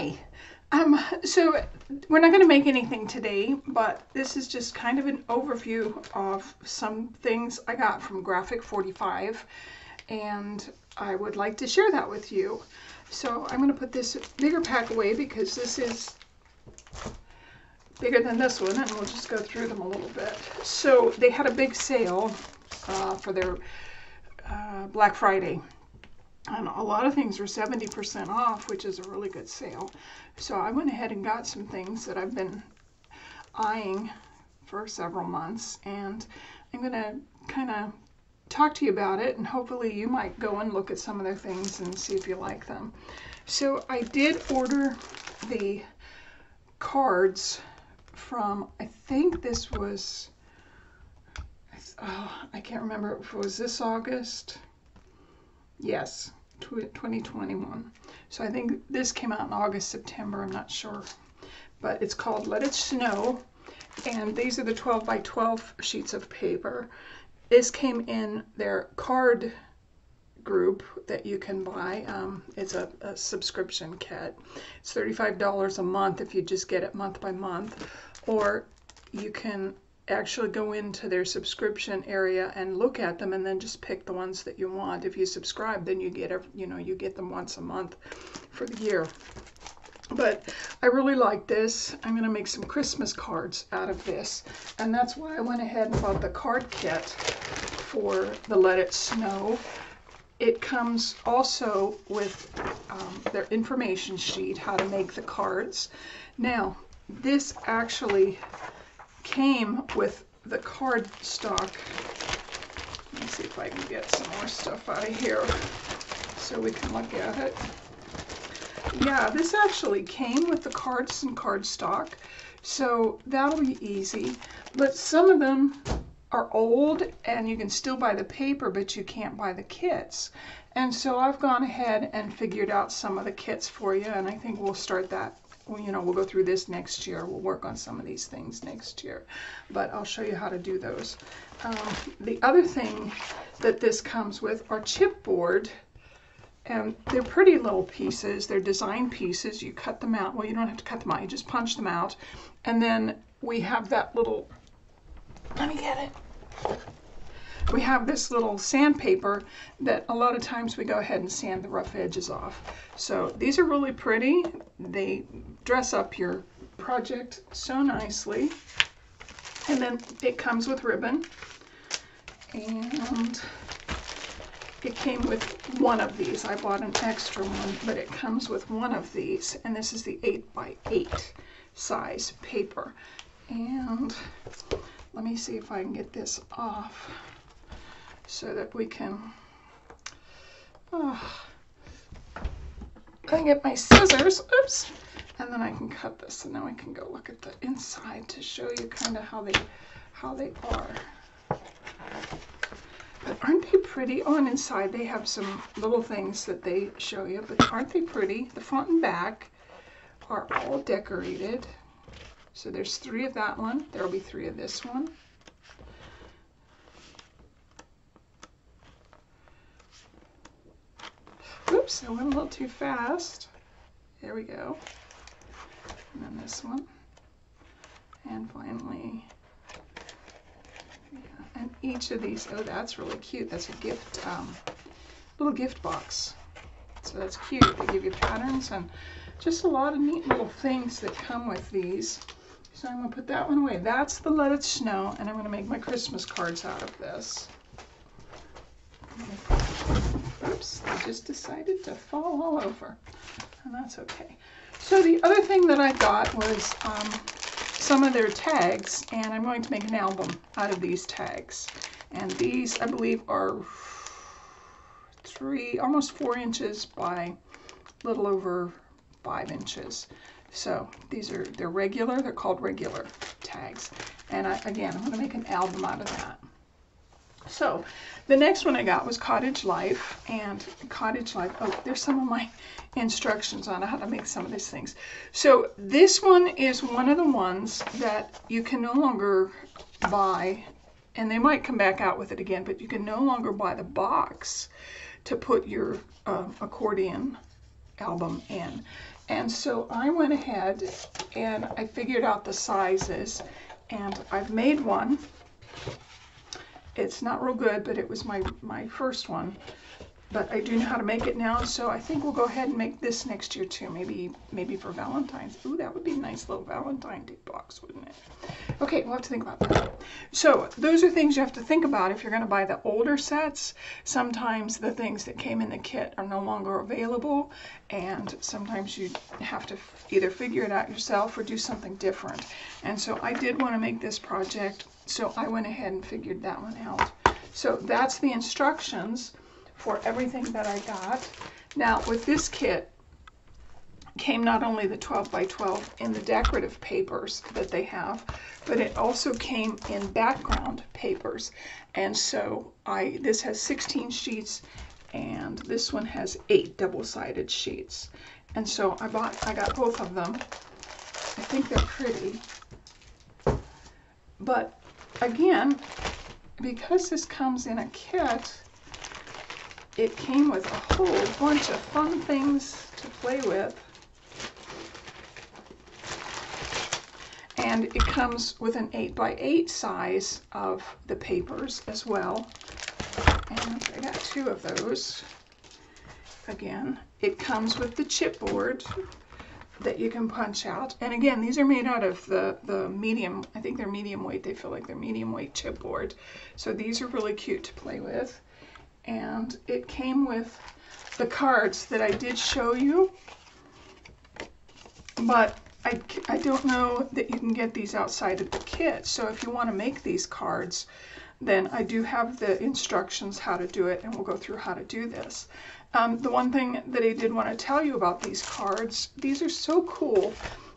Hi. So we're not going to make anything today, but this is just kind of an overview of some things I got from Graphic45, and I would like to share that with you. So I'm going to put this bigger pack away because this is bigger than this one, and we'll just go through them a little bit. So they had a big sale for their Black Friday. And a lot of things were 70% off, which is a really good sale. So I went ahead and got some things that I've been eyeing for several months, and I'm going to kind of talk to you about it, and hopefully you might go and look at some of their things and see if you like them. So I did order the cards from, I think this was, I can't remember if it was this August. Yes, 2021. So I think this came out in August, September, I'm not sure. But it's called Let It Snow, and these are the 12 by 12 sheets of paper. This came in their card group that you can buy. It's a subscription kit. It's $35 a month if you just get it month by month, or you can actually go into their subscription area and look at them and then just pick the ones that you want. If you subscribe, then you get you get them once a month for the year. But I really like this. I'm going to make some Christmas cards out of this, and that's why I went ahead and bought the card kit for the Let It Snow. It comes also with their information sheet, how to make the cards. Now, this actually came with the card stock. Let me see if I can get some more stuff out of here so we can look at it. Yeah, this actually came with the cards and card stock, so that'll be easy. But some of them are old and you can still buy the paper, but you can't buy the kits. And so I've gone ahead and figured out some of the kits for you, and I think we'll start that. We'll go through this next year. We'll work on some of these things next year, but I'll show you how to do those. The other thing that this comes with are chipboard, and they're pretty little pieces. They're design pieces. You cut them out. Well, you don't have to cut them out. You just punch them out, and then we have that little, let me get it. We have this little sandpaper that a lot of times we go ahead and sand the rough edges off. So these are really pretty. They dress up your project so nicely. And then it comes with ribbon. And it came with one of these. I bought an extra one, but it comes with one of these. And this is the 8 by 8 size paper. And let me see if I can get this off so that we can, I can get my scissors, oops, and then I can cut this, and now I can go look at the inside to show you kind of how they are. But aren't they pretty? Oh, and inside they have some little things that they show you, but aren't they pretty? The front and back are all decorated. So there's 3 of that one. There'll be 3 of this one. Oops, I went a little too fast. There we go. And then this one. And finally, yeah, and each of these, oh, that's really cute. That's a gift, little gift box. So that's cute. They give you patterns and just a lot of neat little things that come with these. So I'm going to put that one away. That's the Let It Snow, and I'm going to make my Christmas cards out of this. Oops, they just decided to fall all over, and that's okay. So the other thing that I got was some of their tags, and I'm going to make an album out of these tags. And these, I believe, are almost 4 inches by a little over 5 inches. So they're regular. They're called regular tags. And again, I'm going to make an album out of that. So the next one I got was Cottage Life, and Cottage Life, oh, there's some of my instructions on how to make some of these things. So this one is one of the ones that you can no longer buy, and they might come back out with it again, but you can no longer buy the box to put your accordion album in. And so I went ahead and I figured out the sizes, and I've made one. It's not real good, but it was my first one. But I do know how to make it now, so I think we'll go ahead and make this next year too. Maybe for Valentine's. Ooh, that would be a nice little Valentine Day box, wouldn't it? Okay, we'll have to think about that. So those are things you have to think about if you're going to buy the older sets. Sometimes the things that came in the kit are no longer available, and sometimes you have to either figure it out yourself or do something different. And so I did want to make this project, so I went ahead and figured that one out. So that's the instructions for everything that I got. Now with this kit came not only the 12 by 12 in the decorative papers that they have, but it also came in background papers. And so this has 16 sheets and this one has 8 double-sided sheets. And so I got both of them. I think they're pretty. But again, because this comes in a kit, it came with a whole bunch of fun things to play with. And it comes with an 8 by 8 size of the papers as well. And I got 2 of those. Again, it comes with the chipboard that you can punch out. And again, these are made out of the medium, I think they're medium weight. They feel like they're medium weight chipboard. So these are really cute to play with. And it came with the cards that I did show you, but I don't know that you can get these outside of the kit. So if you want to make these cards, then I do have the instructions how to do it, and we'll go through how to do this. The one thing that I did want to tell you about these cards, these are so cool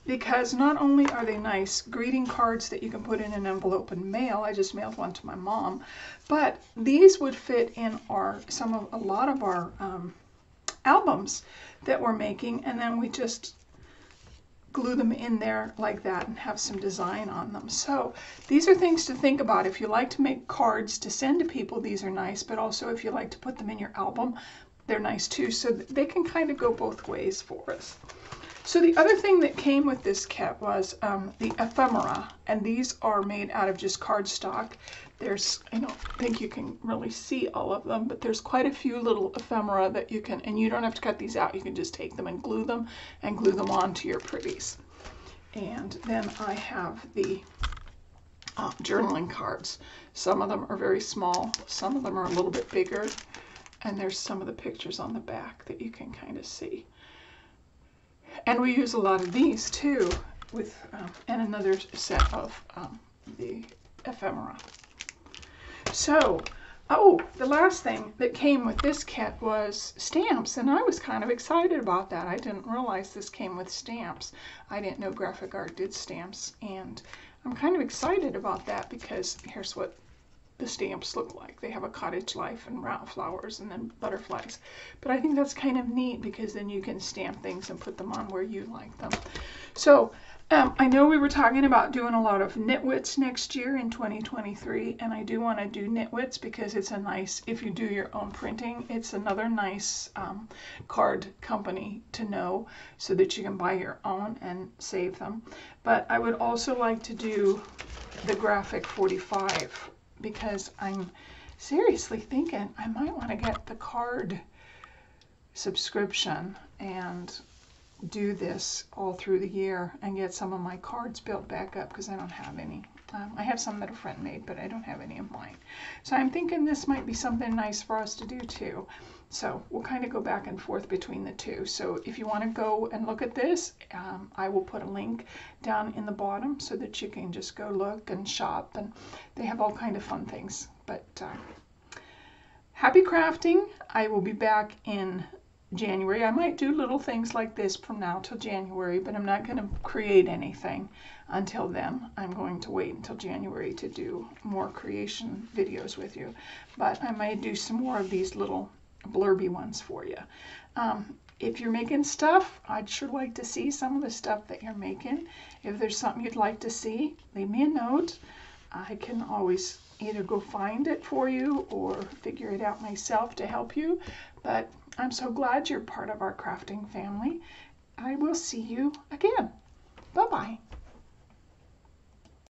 because not only are they nice greeting cards that you can put in an envelope and mail. I just mailed one to my mom, but these would fit in a lot of our albums that we're making, and then we just glue them in there like that and have some design on them. So these are things to think about. If you like to make cards to send to people, these are nice, but also if you like to put them in your album, they're nice too. So they can kind of go both ways for us. So the other thing that came with this kit was the ephemera, and these are made out of just cardstock. There's, I don't think you can really see all of them, but there's quite a few little ephemera that you can, and you don't have to cut these out. You can just take them and glue them onto your pretties. And then I have the journaling cards. Some of them are very small, some of them are a little bit bigger, and there's some of the pictures on the back that you can kind of see. And we use a lot of these too, with and another set of the ephemera. So, the last thing that came with this kit was stamps, and I was kind of excited about that. I didn't realize this came with stamps. I didn't know graphic art did stamps, and I'm kind of excited about that because here's what the stamps look like. They have a cottage life and round flowers and then butterflies. But I think that's kind of neat because then you can stamp things and put them on where you like them. So I know we were talking about doing a lot of nitwits next year in 2023, and I do want to do nitwits because it's a nice, if you do your own printing, it's another nice card company to know so that you can buy your own and save them. But I would also like to do the Graphic45 because I'm seriously thinking I might want to get the card subscription and do this all through the year and get some of my cards built back up because I don't have any. I have some that a friend made, but I don't have any of mine. So I'm thinking this might be something nice for us to do too. So we'll kind of go back and forth between the two. So if you want to go and look at this, I will put a link down in the bottom so that you can just go look and shop, and they have all kind of fun things. But happy crafting. I will be back in January. I might do little things like this from now till January, but I'm not going to create anything until then. I'm going to wait until January to do more creation videos with you. But I might do some more of these little blurby ones for you. If you're making stuff, I'd sure like to see some of the stuff that you're making. If there's something you'd like to see, leave me a note. I can always either go find it for you or figure it out myself to help you. But I'm so glad you're part of our crafting family. I will see you again.